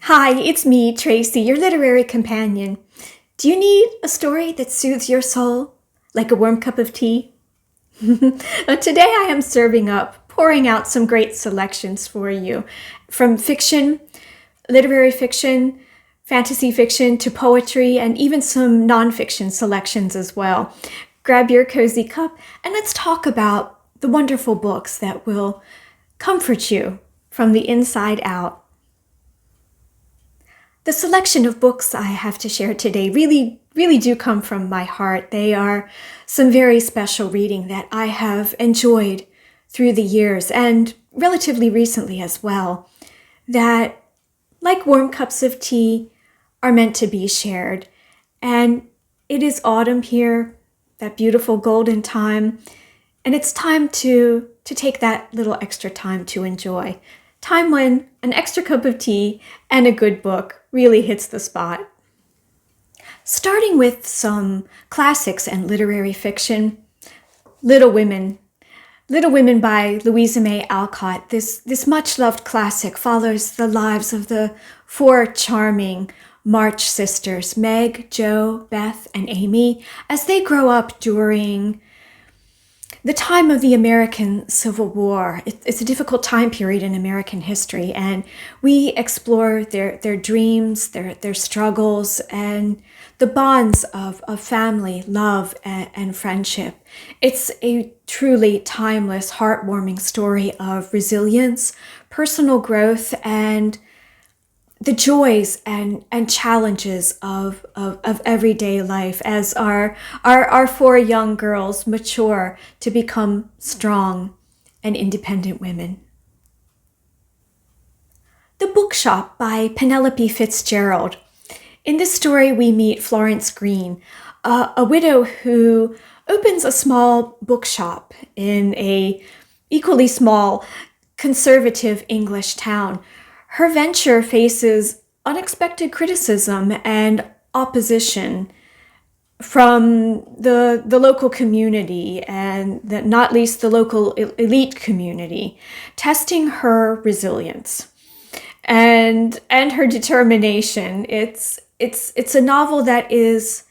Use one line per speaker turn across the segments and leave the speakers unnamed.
Hi, it's me, Tracy, your literary companion. Do you need a story that soothes your soul, like a warm cup of tea? Today I am pouring out some great selections for you, from fiction, literary fiction, fantasy fiction, to poetry, and even some nonfiction selections as well. Grab your cozy cup and let's talk about the wonderful books that will comfort you from the inside out. The selection of books I have to share today really do come from my heart. They are some very special reading that I have enjoyed through the years and relatively recently as well, that, like warm cups of tea, are meant to be shared. And it is autumn here, that beautiful golden time, and it's time to take that little extra time to enjoy. Time when an extra cup of tea and a good book really hits the spot. Starting with some classics and literary fiction, Little Women. Little Women by Louisa May Alcott. This much-loved classic follows the lives of the four charming March sisters, Meg, Jo, Beth, and Amy, as they grow up during the time of the American Civil War. It's a difficult time period in American history, and we explore their dreams, their struggles, and the bonds of family, love, and friendship. It's a truly timeless, heartwarming story of resilience, personal growth, and the joys and challenges of everyday life as our four young girls mature to become strong and independent women. The Bookshop by Penelope Fitzgerald. In this story, we meet Florence Green, a widow who opens a small bookshop in a equally small conservative English town. Her venture faces unexpected criticism and opposition from the local community and not least the local elite community, testing her resilience and her determination. It's a novel that is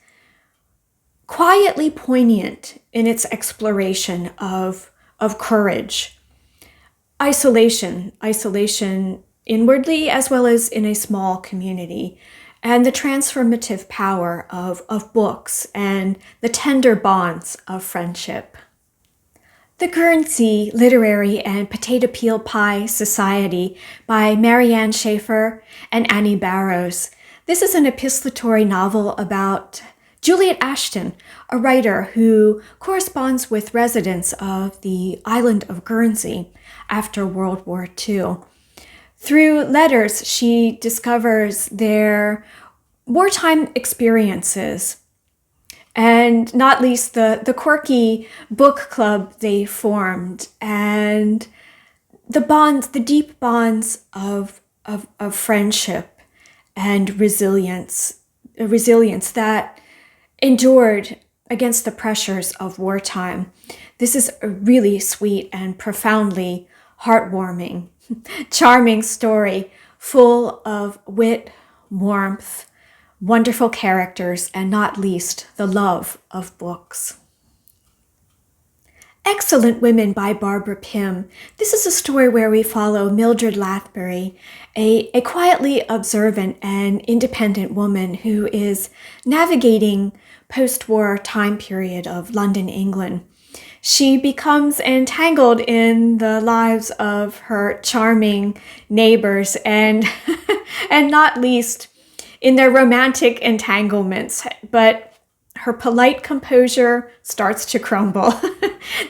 quietly poignant in its exploration of courage, isolation inwardly as well as in a small community, and the transformative power of books and the tender bonds of friendship. The Guernsey Literary and Potato Peel Pie Society by Marianne Shaffer and Annie Barrows. This is an epistolatory novel about Juliet Ashton, a writer who corresponds with residents of the island of Guernsey after World War II. Through letters, she discovers their wartime experiences, and not least the quirky book club they formed, and the deep bonds of friendship and resilience that endured against the pressures of wartime. This is a really sweet and profoundly heartwarming, charming story full of wit, warmth, wonderful characters, and not least the love of books. Excellent Women by Barbara Pym. This is a story where we follow Mildred Lathbury, a quietly observant and independent woman who is navigating post-war time period of London, England. She becomes entangled in the lives of her charming neighbors and not least in their romantic entanglements, but her polite composure starts to crumble.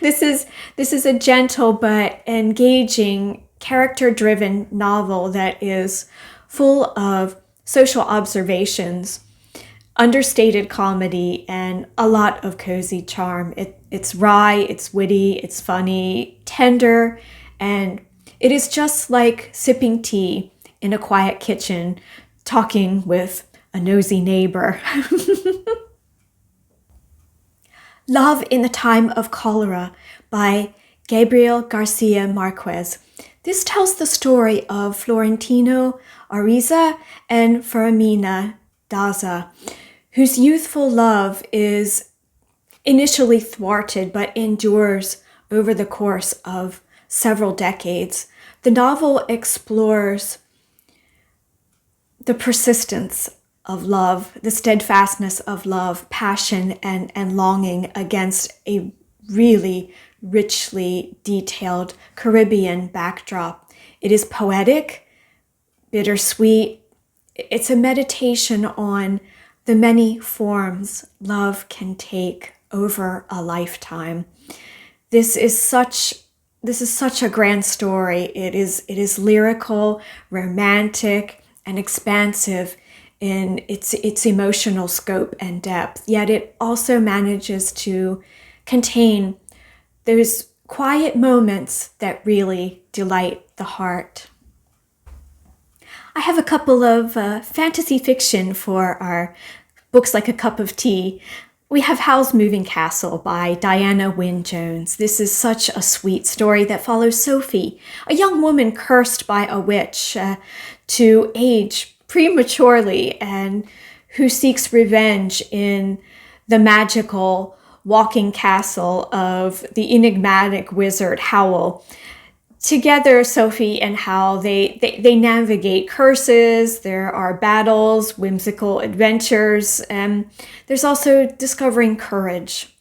This is a gentle but engaging, character-driven novel that is full of social observations, understated comedy, and a lot of cozy charm. It's wry, it's witty, it's funny, tender, and it is just like sipping tea in a quiet kitchen, talking with a nosy neighbor. Love in the Time of Cholera by Gabriel Garcia Marquez. This tells the story of Florentino Ariza and Fermina Daza, whose youthful love is initially thwarted but endures over the course of several decades. The novel explores the persistence of love, the steadfastness of love, passion, and longing against a really richly detailed Caribbean backdrop. It is poetic, bittersweet. It's a meditation on the many forms love can take over a lifetime. This is such a grand story. It is lyrical, romantic, and expansive in its emotional scope and depth, yet it also manages to contain those quiet moments that really delight the heart. I have a couple of fantasy fiction for our books like a cup of tea. We have Howl's Moving Castle by Diana Wynne Jones. This is such a sweet story that follows Sophie, a young woman cursed by a witch to age prematurely and who seeks revenge in the magical walking castle of the enigmatic wizard Howl. Together, Sophie and Howl, they navigate curses, there are battles, whimsical adventures, and there's also discovering courage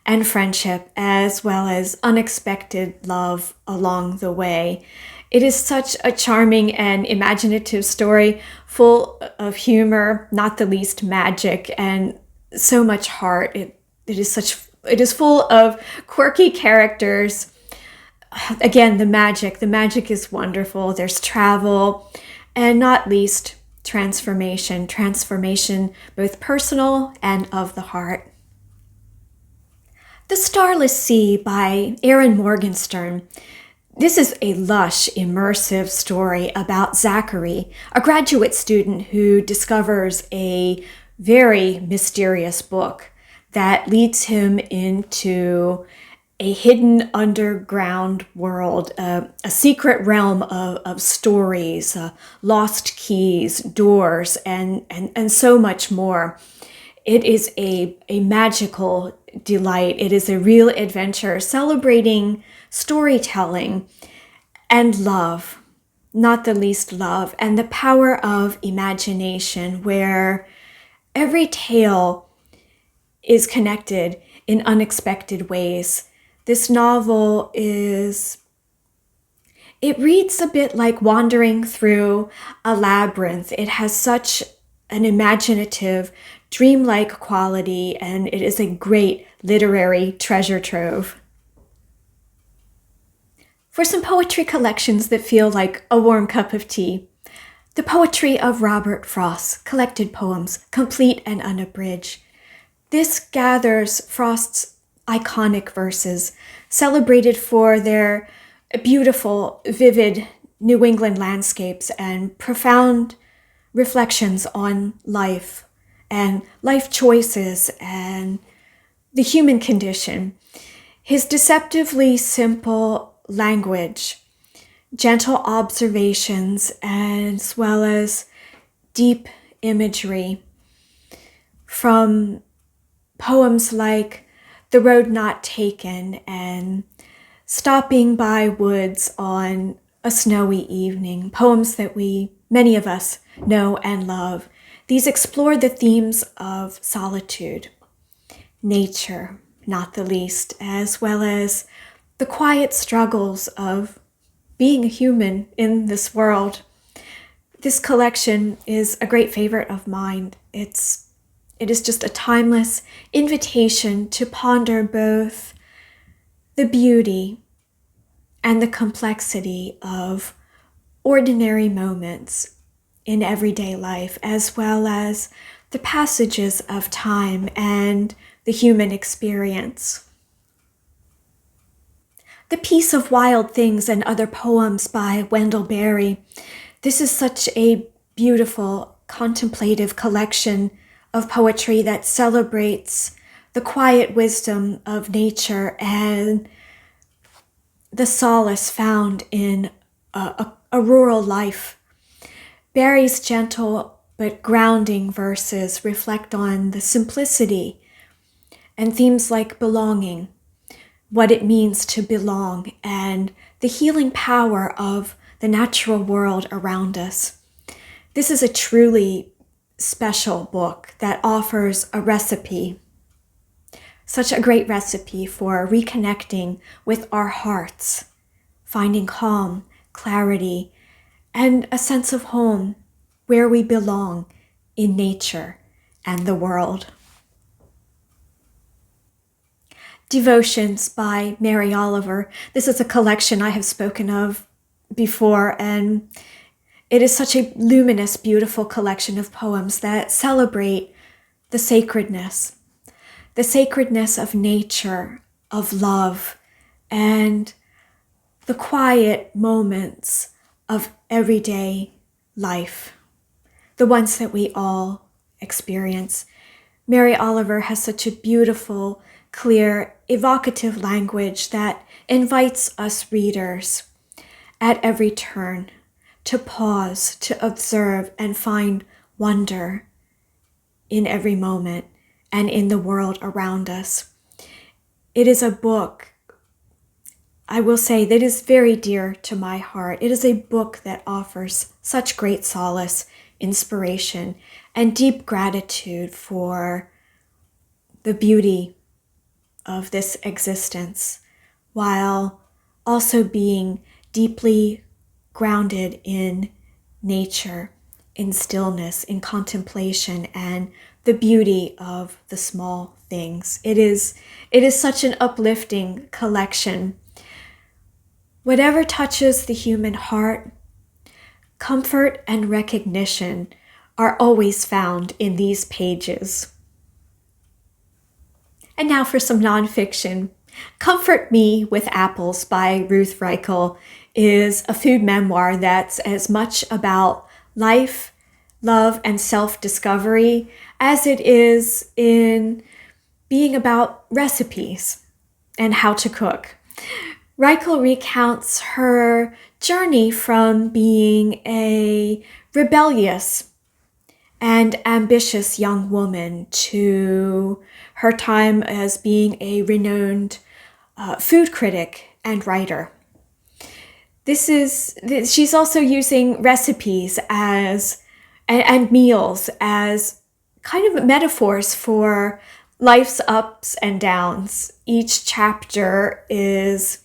and friendship, as well as unexpected love along the way. It is such a charming and imaginative story, full of humor, not the least magic, and so much heart. It is full of quirky characters. Again, the magic is wonderful. There's travel, and not least transformation both personal and of the heart. The Starless Sea by Erin Morgenstern. This is a lush, immersive story about Zachary, a graduate student who discovers a very mysterious book that leads him into a hidden underground world, a secret realm of stories, lost keys, doors, and so much more. It is a magical delight. It is a real adventure celebrating storytelling and love, not the least love, and the power of imagination, where every tale is connected in unexpected ways. This novel it reads a bit like wandering through a labyrinth. It has such an imaginative, dreamlike quality, and it is a great literary treasure trove. For some poetry collections that feel like a warm cup of tea, the poetry of Robert Frost, collected poems, complete and unabridged. This gathers Frost's iconic verses, celebrated for their beautiful, vivid New England landscapes and profound reflections on life and life choices and the human condition. His deceptively simple language, gentle observations, as well as deep imagery from poems like The Road Not Taken and Stopping by Woods on a Snowy Evening, poems that many of us know and love. These explore the themes of solitude, nature, not the least, as well as the quiet struggles of being a human in this world. This collection is a great favorite of mine. It is just a timeless invitation to ponder both the beauty and the complexity of ordinary moments in everyday life, as well as the passages of time and the human experience. The Piece of Wild Things and Other Poems by Wendell Berry. This is such a beautiful, contemplative collection of poetry that celebrates the quiet wisdom of nature and the solace found in a rural life. Barry's gentle but grounding verses reflect on the simplicity and themes like belonging, what it means to belong, and the healing power of the natural world around us. This is a truly special book that offers a recipe, such a great recipe for reconnecting with our hearts, finding calm, clarity, and a sense of home where we belong in nature and the world. Devotions by Mary Oliver. This is a collection I have spoken of before, and it is such a luminous, beautiful collection of poems that celebrate the sacredness of nature, of love, and the quiet moments of everyday life, the ones that we all experience. Mary Oliver has such a beautiful, clear, evocative language that invites us readers at every turn to pause, to observe, and find wonder in every moment and in the world around us. It is a book, I will say, that is very dear to my heart. It is a book that offers such great solace, inspiration, and deep gratitude for the beauty of this existence, while also being deeply grounded in nature, in stillness, in contemplation, and the beauty of the small things. It is such an uplifting collection. Whatever touches the human heart, comfort and recognition are always found in these pages. And now for some nonfiction. Comfort Me with Apples by Ruth Reichel is a food memoir that's as much about life, love, and self-discovery as it is in being about recipes and how to cook. Reichel recounts her journey from being a rebellious and ambitious young woman to her time as being a renowned food critic and writer. She's also using recipes and meals as kind of metaphors for life's ups and downs. Each chapter is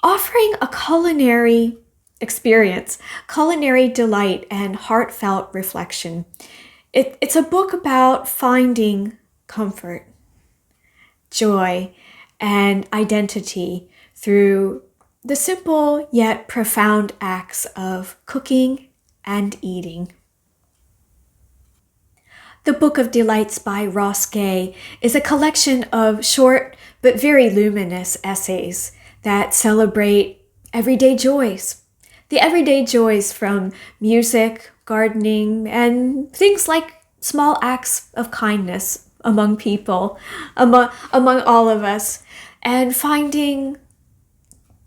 offering a culinary experience, culinary delight, and heartfelt reflection. It's a book about finding comfort, joy, and identity through the simple yet profound acts of cooking and eating. The Book of Delights by Ross Gay is a collection of short but very luminous essays that celebrate everyday joys. The everyday joys from music, gardening, and things like small acts of kindness among people, among all of us, and finding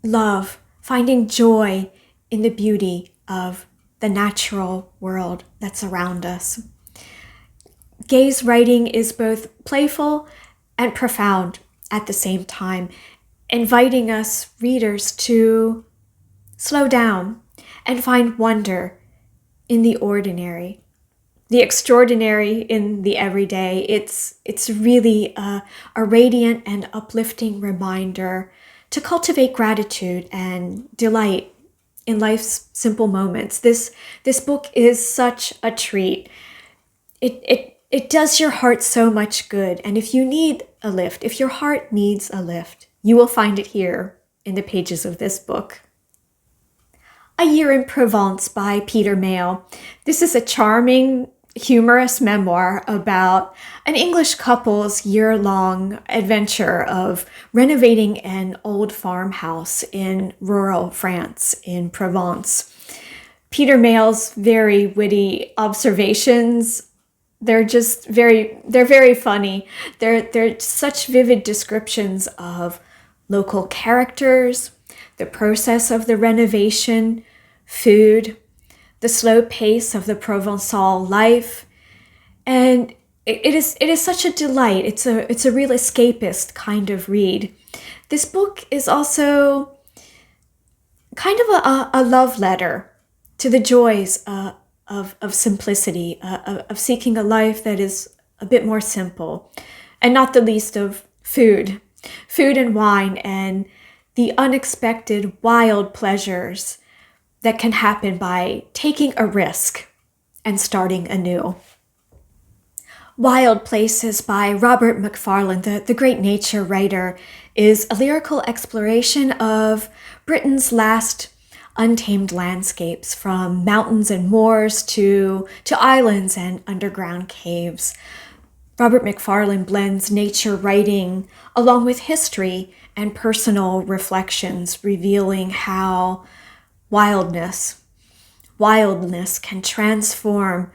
love, finding joy in the beauty of the natural world that's around us. Gay's writing is both playful and profound at the same time, inviting us readers to slow down and find wonder in the ordinary, the extraordinary in the everyday. It's really a radiant and uplifting reminder to cultivate gratitude and delight in life's simple moments. This book is such a treat. It does your heart so much good. And if you need a lift, if your heart needs a lift, you will find it here in the pages of this book. A Year in Provence by Peter Mayle. This is a charming, humorous memoir about an English couple's year-long adventure of renovating an old farmhouse in rural France in Provence. Peter Mayle's very witty observations, they're very funny. They're such vivid descriptions of local characters, the process of the renovation, food, the slow pace of the Provençal life. And it is such a delight. It's a real escapist kind of read. This book is also kind of a love letter to the joys of simplicity, of seeking a life that is a bit more simple, and not the least of food and wine, and the unexpected wild pleasures that can happen by taking a risk and starting anew. Wild Places by Robert Macfarlane, the great nature writer, is a lyrical exploration of Britain's last untamed landscapes, from mountains and moors to islands and underground caves. Robert Macfarlane blends nature writing along with history and personal reflections, revealing how wildness can transform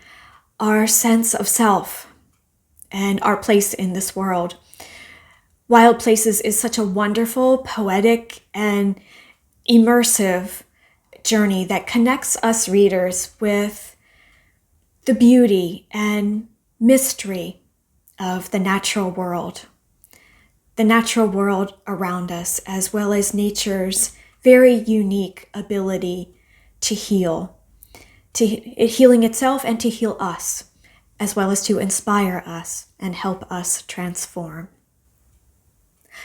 our sense of self and our place in this world. Wild Places is such a wonderful, poetic, and immersive journey that connects us readers with the beauty and mystery of the natural world around us, as well as nature's very unique ability to heal, healing itself and to heal us, as well as to inspire us and help us transform.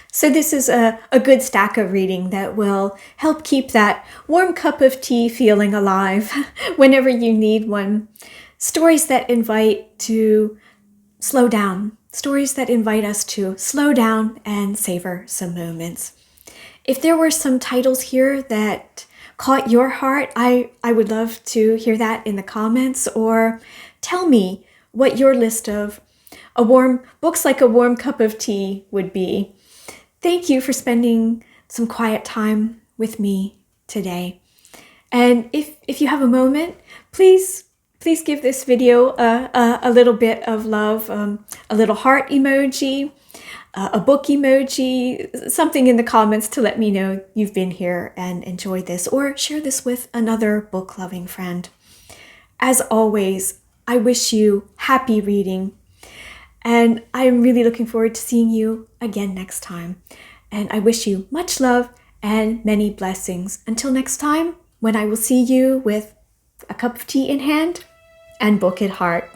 So this is a good stack of reading that will help keep that warm cup of tea feeling alive whenever you need one. Stories that invite to slow down. Stories that invite us to slow down and savor some moments. If there were some titles here that caught your heart, I would love to hear that in the comments, or tell me what your list of books like a warm cup of tea would be. Thank you for spending some quiet time with me today. And if you have a moment, please give this video a little bit of love, a little heart emoji, a book emoji, something in the comments to let me know you've been here and enjoyed this, or share this with another book-loving friend. As always, I wish you happy reading, and I am really looking forward to seeing you again next time. And I wish you much love and many blessings. Until next time, when I will see you with a cup of tea in hand and book at heart.